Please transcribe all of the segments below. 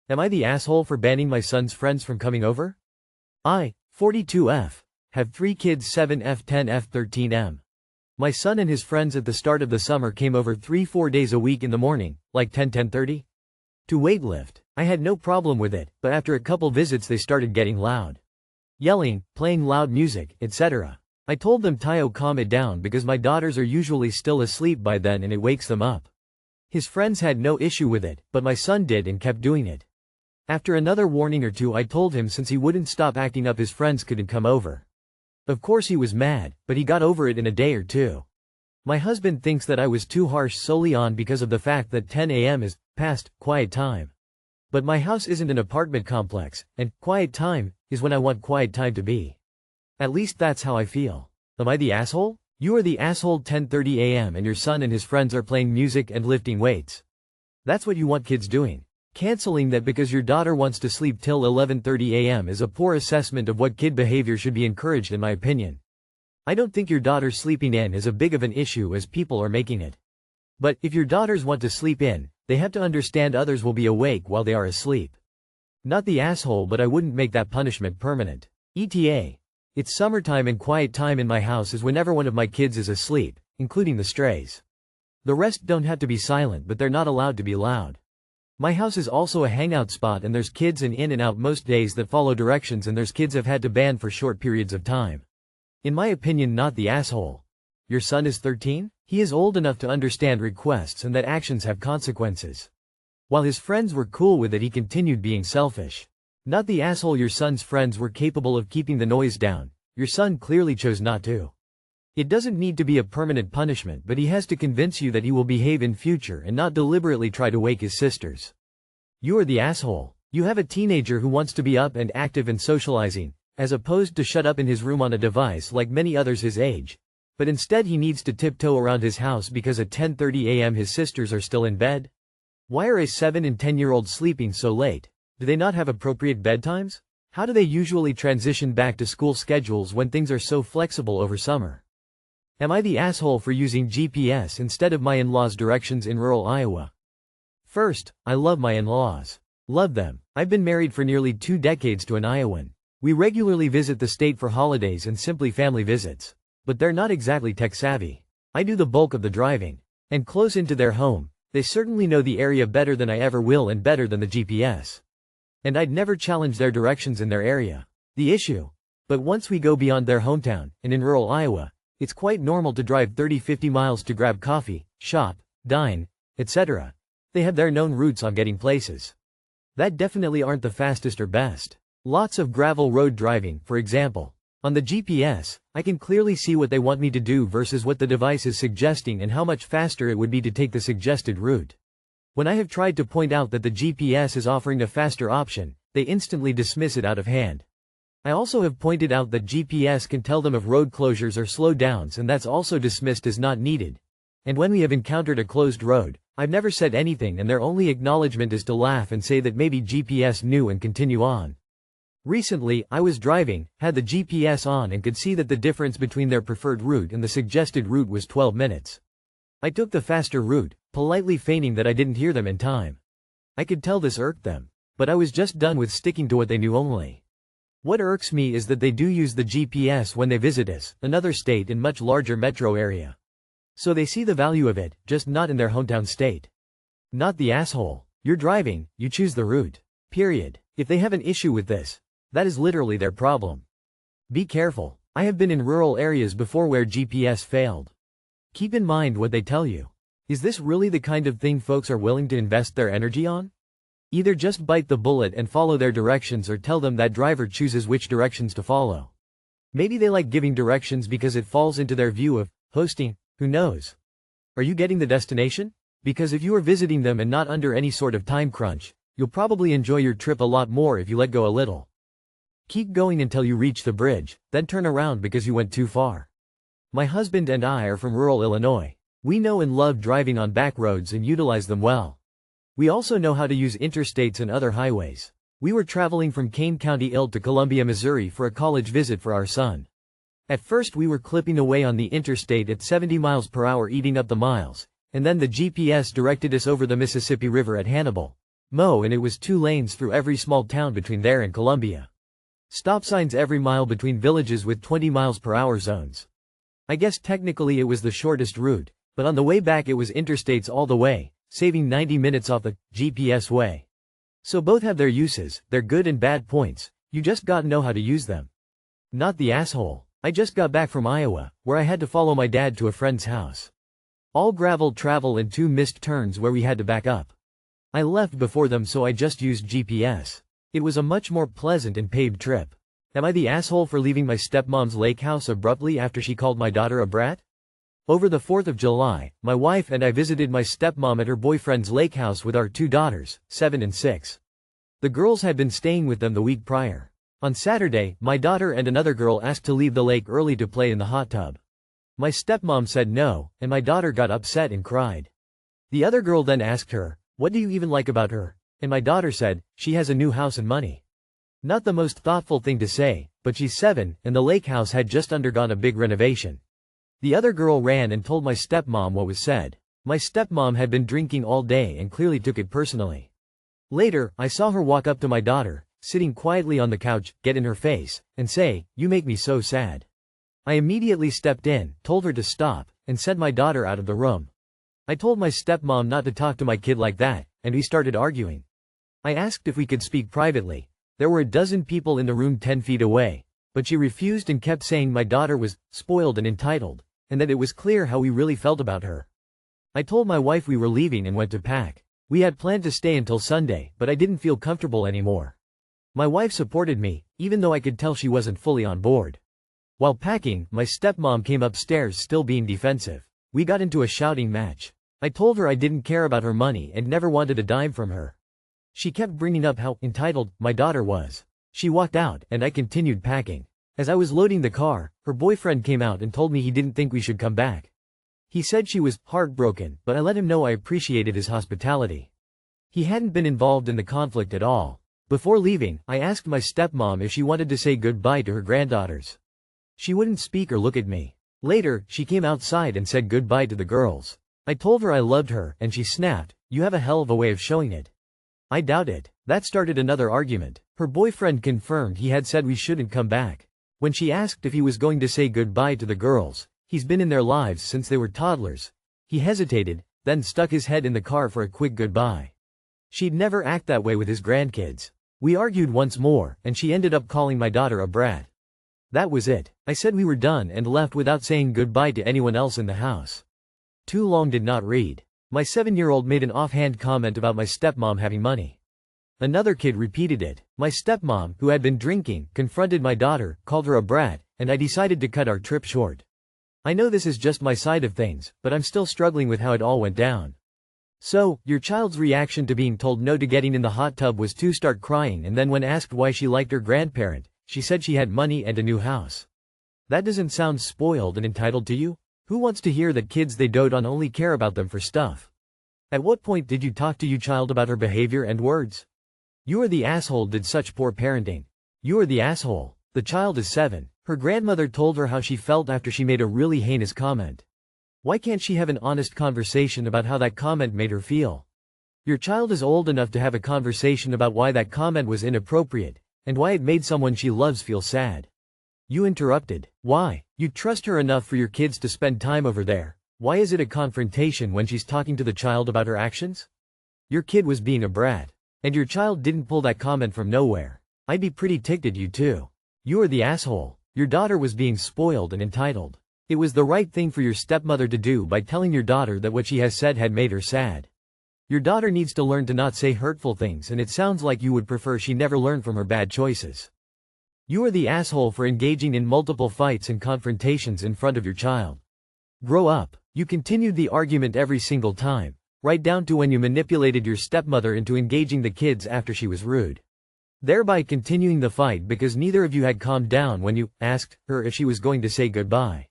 Am I the asshole for banning my son's friends from coming over? I, 42F, have 3 kids 7F 10F 13M. My son and his friends at the start of the summer came over 3-4 days a week in the morning, like 10-10:30, to weightlift. I had no problem with it, but after a couple visits they started getting loud. Yelling, playing loud music, etc. I told them Tayo calm it down because my daughters are usually still asleep by then and it wakes them up. His friends had no issue with it, but my son did and kept doing it. After another warning or two I told him since he wouldn't stop acting up his friends couldn't come over. Of course he was mad, but he got over it in a day or two. My husband thinks that I was too harsh solely on because of the fact that 10 a.m. is past quiet time. But my house isn't an apartment complex, and quiet time is when I want quiet time to be. At least that's how I feel. Am I the asshole? You are the asshole. 10:30 a.m. and your son and his friends are playing music and lifting weights. That's what you want kids doing. Canceling that because your daughter wants to sleep till 11:30 a.m. is a poor assessment of what kid behavior should be encouraged in my opinion. I don't think your daughter sleeping in is as big of an issue as people are making it. But if your daughters want to sleep in, they have to understand others will be awake while they are asleep. Not the asshole, but I wouldn't make that punishment permanent. ETA. It's summertime and quiet time in my house is whenever one of my kids is asleep, including the strays. The rest don't have to be silent, but they're not allowed to be loud. My house is also a hangout spot and there's kids in and out most days that follow directions and there's kids I've had to ban for short periods of time. In my opinion, not the asshole. Your son is 13? He is old enough to understand requests and that actions have consequences. While his friends were cool with it, he continued being selfish. Not the asshole. Your son's friends were capable of keeping the noise down. Your son clearly chose not to. It doesn't need to be a permanent punishment, but he has to convince you that he will behave in future and not deliberately try to wake his sisters. You are the asshole. You have a teenager who wants to be up and active and socializing, as opposed to shut up in his room on a device like many others his age. But instead he needs to tiptoe around his house because at 10:30 a.m. his sisters are still in bed? Why are a 7 and 10-year-old sleeping so late? Do they not have appropriate bedtimes? How do they usually transition back to school schedules when things are so flexible over summer? Am I the asshole for using GPS instead of my in-laws' directions in rural Iowa? First, I love my in-laws. Love them. I've been married for nearly 2 decades to an Iowan. We regularly visit the state for holidays and simply family visits. But they're not exactly tech-savvy. I do the bulk of the driving. And close into their home, they certainly know the area better than I ever will and better than the GPS. And I'd never challenge their directions in their area. The issue. But once we go beyond their hometown, and in rural Iowa, it's quite normal to drive 30-50 miles to grab coffee, shop, dine, etc. They have their known routes on getting places. That definitely aren't the fastest or best. Lots of gravel road driving, for example. On the GPS, I can clearly see what they want me to do versus what the device is suggesting and how much faster it would be to take the suggested route. When I have tried to point out that the GPS is offering a faster option, they instantly dismiss it out of hand. I also have pointed out that GPS can tell them of road closures or slowdowns, and that's also dismissed as not needed. And when we have encountered a closed road, I've never said anything and their only acknowledgement is to laugh and say that maybe GPS knew and continue on. Recently, I was driving, had the GPS on and could see that the difference between their preferred route and the suggested route was 12 minutes. I took the faster route, politely feigning that I didn't hear them in time. I could tell this irked them. But I was just done with sticking to what they knew only. What irks me is that they do use the GPS when they visit us, another state and much larger metro area. So they see the value of it, just not in their hometown state. Not the asshole. You're driving, you choose the route. Period. If they have an issue with this, that is literally their problem. Be careful. I have been in rural areas before where GPS failed. Keep in mind what they tell you. Is this really the kind of thing folks are willing to invest their energy on? Either just bite the bullet and follow their directions or tell them that driver chooses which directions to follow. Maybe they like giving directions because it falls into their view of hosting, who knows? Are you getting the destination? Because if you are visiting them and not under any sort of time crunch, you'll probably enjoy your trip a lot more if you let go a little. Keep going until you reach the bridge, then turn around because you went too far. My husband and I are from rural Illinois. We know and love driving on back roads and utilize them well. We also know how to use interstates and other highways. We were traveling from Kane County, Ill to Columbia, Missouri for a college visit for our son. At first we were clipping away on the interstate at 70 miles per hour, eating up the miles, and then the GPS directed us over the Mississippi River at Hannibal. Mo, and it was 2 lanes through every small town between there and Columbia. Stop signs every mile between villages with 20 miles per hour zones. I guess technically it was the shortest route, but on the way back it was interstates all the way, saving 90 minutes off the GPS way. So both have their uses, their good and bad points, you just gotta know how to use them. Not the asshole. I just got back from Iowa, where I had to follow my dad to a friend's house. All gravel travel and 2 missed turns where we had to back up. I left before them, so I just used GPS. It was a much more pleasant and paved trip. Am I the asshole for leaving my stepmom's lake house abruptly after she called my daughter a brat? Over the 4th of July, my wife and I visited my stepmom at her boyfriend's lake house with our 2 daughters, 7 and 6. The girls had been staying with them the week prior. On Saturday, my daughter and another girl asked to leave the lake early to play in the hot tub. My stepmom said no, and my daughter got upset and cried. The other girl then asked her, "What do you even like about her?" And my daughter said, "She has a new house and money." Not the most thoughtful thing to say, but she's 7, and the lake house had just undergone a big renovation. The other girl ran and told my stepmom what was said. My stepmom had been drinking all day and clearly took it personally. Later, I saw her walk up to my daughter, sitting quietly on the couch, get in her face, and say, "You make me so sad." I immediately stepped in, told her to stop, and sent my daughter out of the room. I told my stepmom not to talk to my kid like that, and we started arguing. I asked if we could speak privately. There were a dozen people in the room 10 feet away, but she refused and kept saying my daughter was spoiled and entitled, and that it was clear how we really felt about her. I told my wife we were leaving and went to pack. We had planned to stay until Sunday, but I didn't feel comfortable anymore. My wife supported me, even though I could tell she wasn't fully on board. While packing, my stepmom came upstairs still being defensive. We got into a shouting match. I told her I didn't care about her money and never wanted a dime from her. She kept bringing up how entitled my daughter was. She walked out, and I continued packing. As I was loading the car, her boyfriend came out and told me he didn't think we should come back. He said she was heartbroken, but I let him know I appreciated his hospitality. He hadn't been involved in the conflict at all. Before leaving, I asked my stepmom if she wanted to say goodbye to her granddaughters. She wouldn't speak or look at me. Later, she came outside and said goodbye to the girls. I told her I loved her, and she snapped, "You have a hell of a way of showing it." I doubt it. That started another argument. Her boyfriend confirmed he had said we shouldn't come back. When she asked if he was going to say goodbye to the girls, he's been in their lives since they were toddlers. He hesitated, then stuck his head in the car for a quick goodbye. She'd never act that way with his grandkids. We argued once more, and she ended up calling my daughter a brat. That was it. I said we were done and left without saying goodbye to anyone else in the house. Too long did not read. My 7-year-old made an offhand comment about my stepmom having money. Another kid repeated it. My stepmom, who had been drinking, confronted my daughter, called her a brat, and I decided to cut our trip short. I know this is just my side of things, but I'm still struggling with how it all went down. So, your child's reaction to being told no to getting in the hot tub was to start crying, and then when asked why she liked her grandparent, she said she had money and a new house. That doesn't sound spoiled and entitled to you? Who wants to hear that kids they dote on only care about them for stuff? At what point did you talk to your child about her behavior and words? You are the asshole did such poor parenting. You are the asshole. The child is 7. Her grandmother told her how she felt after she made a really heinous comment. Why can't she have an honest conversation about how that comment made her feel? Your child is old enough to have a conversation about why that comment was inappropriate, and why it made someone she loves feel sad. You interrupted. Why? You trust her enough for your kids to spend time over there. Why is it a confrontation when she's talking to the child about her actions? Your kid was being a brat. And your child didn't pull that comment from nowhere. I'd be pretty ticked at you too. You are the asshole. Your daughter was being spoiled and entitled. It was the right thing for your stepmother to do by telling your daughter that what she has said had made her sad. Your daughter needs to learn to not say hurtful things, and it sounds like you would prefer she never learn from her bad choices. You are the asshole for engaging in multiple fights and confrontations in front of your child. Grow up. You continued the argument every single time, right down to when you manipulated your stepmother into engaging the kids after she was rude. Thereby continuing the fight because neither of you had calmed down when you asked her if she was going to say goodbye.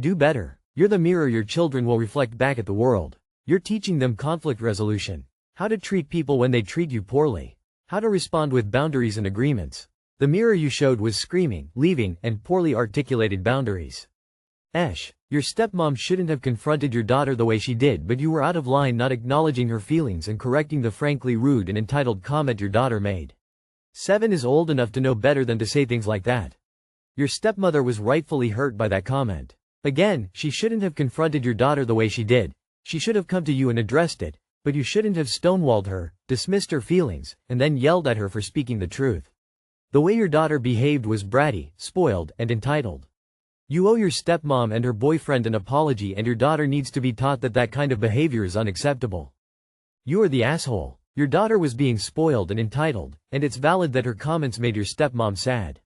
Do better. You're the mirror your children will reflect back at the world. You're teaching them conflict resolution, how to treat people when they treat you poorly, how to respond with boundaries and agreements. The mirror you showed was screaming, leaving, and poorly articulated boundaries. Esh. Your stepmom shouldn't have confronted your daughter the way she did, but you were out of line not acknowledging her feelings and correcting the frankly rude and entitled comment your daughter made. 7 is old enough to know better than to say things like that. Your stepmother was rightfully hurt by that comment. Again, she shouldn't have confronted your daughter the way she did. She should have come to you and addressed it, but you shouldn't have stonewalled her, dismissed her feelings, and then yelled at her for speaking the truth. The way your daughter behaved was bratty, spoiled, and entitled. You owe your stepmom and her boyfriend an apology, and your daughter needs to be taught that that kind of behavior is unacceptable. You are the asshole. Your daughter was being spoiled and entitled, and it's valid that her comments made your stepmom sad.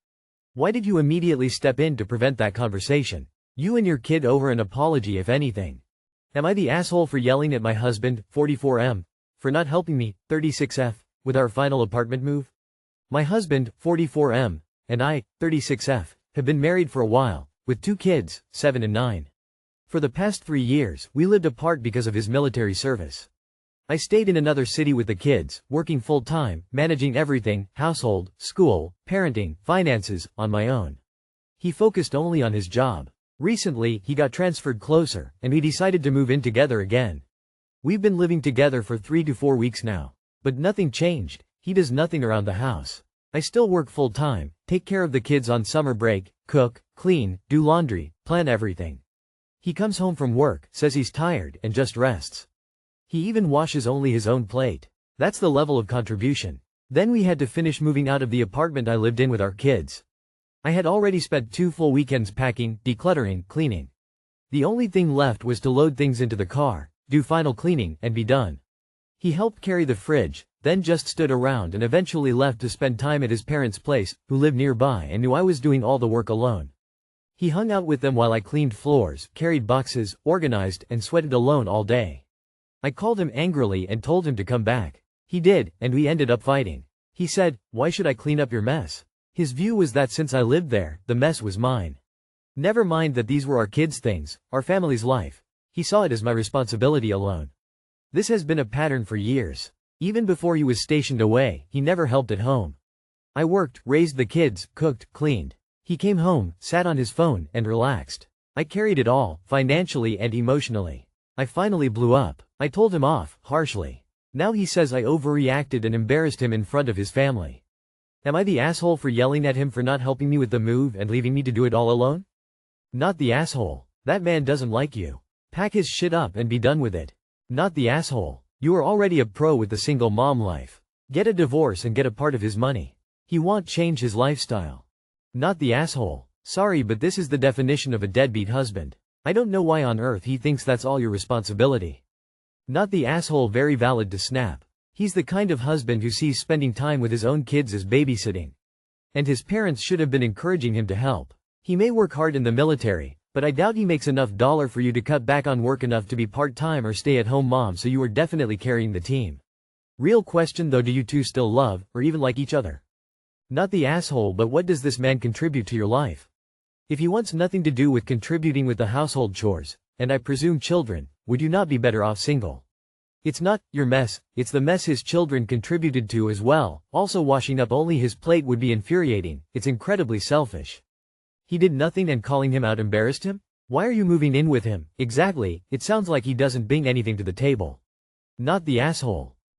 Why did you immediately step in to prevent that conversation? You and your kid owe her an apology if anything. Am I the asshole for yelling at my husband, 44M, for not helping me, 36F, with our final apartment move? My husband, 44M, and I, 36F, have been married for a while, with 2 kids, 7 and 9. For the past 3 years, we lived apart because of his military service. I stayed in another city with the kids, working full-time, managing everything, household, school, parenting, finances, on my own. He focused only on his job. Recently, he got transferred closer, and we decided to move in together again. We've been living together for 3 to 4 weeks now. But nothing changed. He does nothing around the house. I still work full-time, take care of the kids on summer break, cook, clean, do laundry, plan everything. He comes home from work, says he's tired, and just rests. He even washes only his own plate. That's the level of contribution. Then we had to finish moving out of the apartment I lived in with our kids. I had already spent 2 full weekends packing, decluttering, cleaning. The only thing left was to load things into the car, do final cleaning, and be done. He helped carry the fridge, then just stood around and eventually left to spend time at his parents' place, who lived nearby and knew I was doing all the work alone. He hung out with them while I cleaned floors, carried boxes, organized, and sweated alone all day. I called him angrily and told him to come back. He did, and we ended up fighting. He said, "Why should I clean up your mess?" His view was that since I lived there, the mess was mine. Never mind that these were our kids' things, our family's life. He saw it as my responsibility alone. This has been a pattern for years. Even before he was stationed away, he never helped at home. I worked, raised the kids, cooked, cleaned. He came home, sat on his phone, and relaxed. I carried it all, financially and emotionally. I finally blew up. I told him off, harshly. Now he says I overreacted and embarrassed him in front of his family. Am I the asshole for yelling at him for not helping me with the move and leaving me to do it all alone? Not the asshole. That man doesn't like you. Pack his shit up and be done with it. Not the asshole. You are already a pro with the single mom life. Get a divorce and get a part of his money. He won't change his lifestyle. Not the asshole. Sorry, but this is the definition of a deadbeat husband. I don't know why on earth he thinks that's all your responsibility. Not the asshole. Very valid to snap. He's the kind of husband who sees spending time with his own kids as babysitting. And his parents should have been encouraging him to help. He may work hard in the military, but I doubt he makes enough dollar for you to cut back on work enough to be part-time or stay-at-home mom, so you are definitely carrying the team. Real question though, do you two still love, or even like each other? Not the asshole, but what does this man contribute to your life? If he wants nothing to do with contributing with the household chores, and I presume children, would you not be better off single? It's not your mess, it's the mess his children contributed to as well. Also, washing up only his plate would be infuriating. It's incredibly selfish. He did nothing and calling him out embarrassed him? Why are you moving in with him? Exactly, it sounds like he doesn't bring anything to the table. Not the asshole.